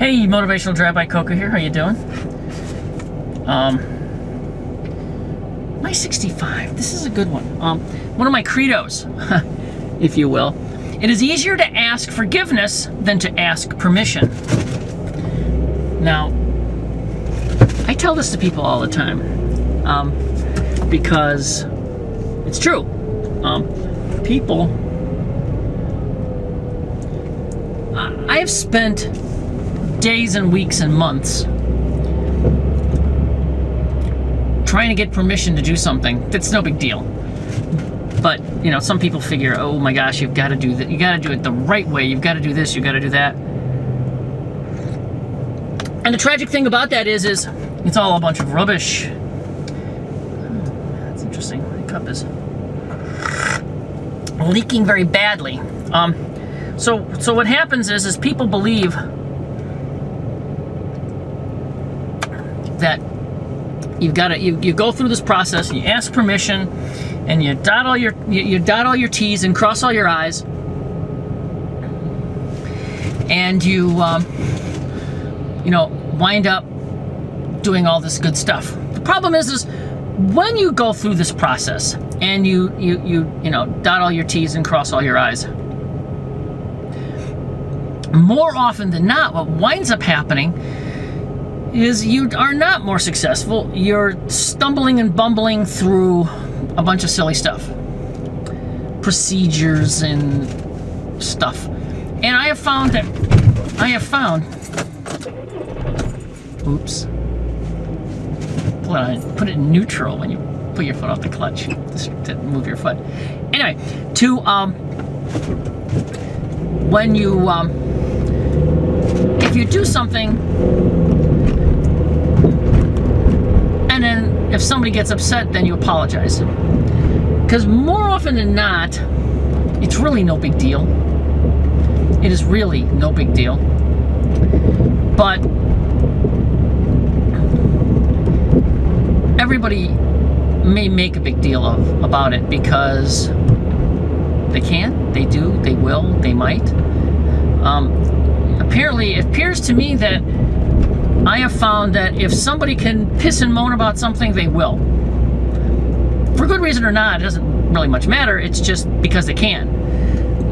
Hey, Motivational Drive-By Coco here. How you doing? My 65. This is a good one. One of my credos, if you will. It is easier to ask forgiveness than to ask permission. Now, I tell this to people all the time because it's true. People, I have spent days and weeks and months trying to get permission to do something that's no big deal. But, you know, some people figure, oh my gosh, you've got to do that. You got to do it the right way. You've got to do this. You've got to do that. And the tragic thing about that is it's all a bunch of rubbish. That's interesting. The cup is leaking very badly. So what happens is people believe that you go through this process, you ask permission, and you dot all your T's and cross all your I's, and you wind up doing all this good stuff. The problem is when you go through this process and you dot all your T's and cross all your I's, more often than not, what winds up happening is you are not more successful. You're stumbling and bumbling through a bunch of silly stuff. Procedures and stuff. And I have found oops. Put it in neutral when you put your foot off the clutch to move your foot. Anyway, when you if you do something and then if somebody gets upset, then you apologize. Because more often than not, it's really no big deal. It is really no big deal. But everybody may make a big deal about it because they can, they do, they will, they might. Apparently, it appears to me that I have found that if somebody can piss and moan about something, they will. For good reason or not, it doesn't really much matter. It's just because they can.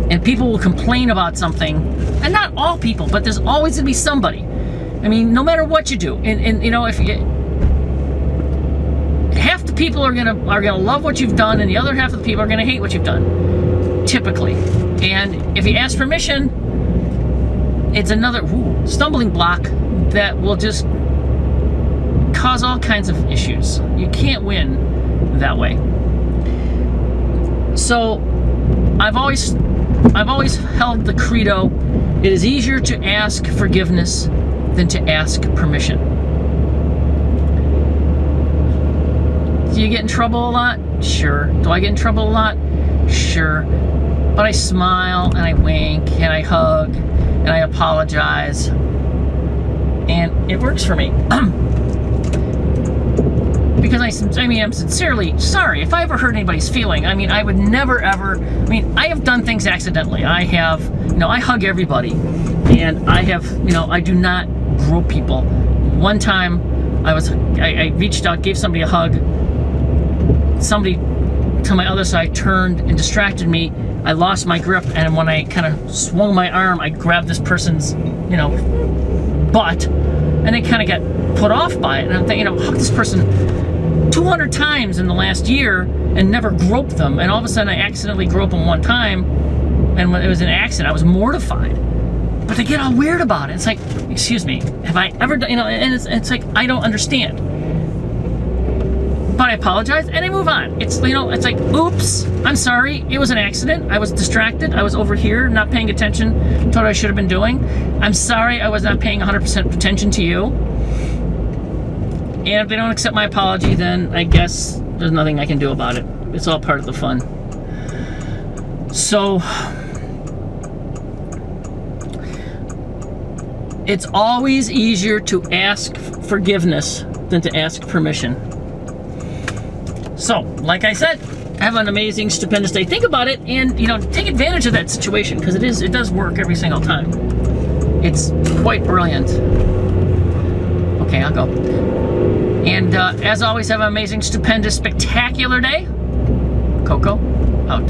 And people will complain about something, and not all people, but there's always going to be somebody. I mean, no matter what you do, and you know, if you, half the people are gonna love what you've done, and the other half of the people are gonna hate what you've done, typically. And if you ask permission, it's another stumbling block that will just cause all kinds of issues. You can't win that way. So I've always held the credo: it is easier to ask forgiveness than to ask permission. Do you get in trouble a lot? Sure. Do I get in trouble a lot? Sure. But I smile and I wink and I hug and I apologize, and it works for me. Because I'm sincerely sorry if I ever hurt anybody's feeling. I mean, I would never ever, I have done things accidentally. I have, I hug everybody, and I do not grope people. One time I reached out, gave somebody a hug. Somebody to my other side turned and distracted me. I lost my grip, and when I kind of swung my arm, I grabbed this person's, butt, and they kind of got put off by it. And I'm thinking, hug this person 200 times in the last year and never groped them, and all of a sudden I accidentally groped them one time, and when it was an accident, I was mortified. But they get all weird about it. It's like, excuse me, have I ever done, and it's like, I don't understand. But I apologize and I move on. It's it's like, oops, I'm sorry, it was an accident. I was distracted. I was over here not paying attention to what I should have been doing. I'm sorry I was not paying 100% attention to you. And if they don't accept my apology, then I guess there's nothing I can do about it. It's all part of the fun. So it's always easier to ask forgiveness than to ask permission. So, like I said, have an amazing, stupendous day. Think about it and, take advantage of that situation, because it does work every single time. It's quite brilliant. Okay, I'll go. And as always, have an amazing, stupendous, spectacular day. Coco, out.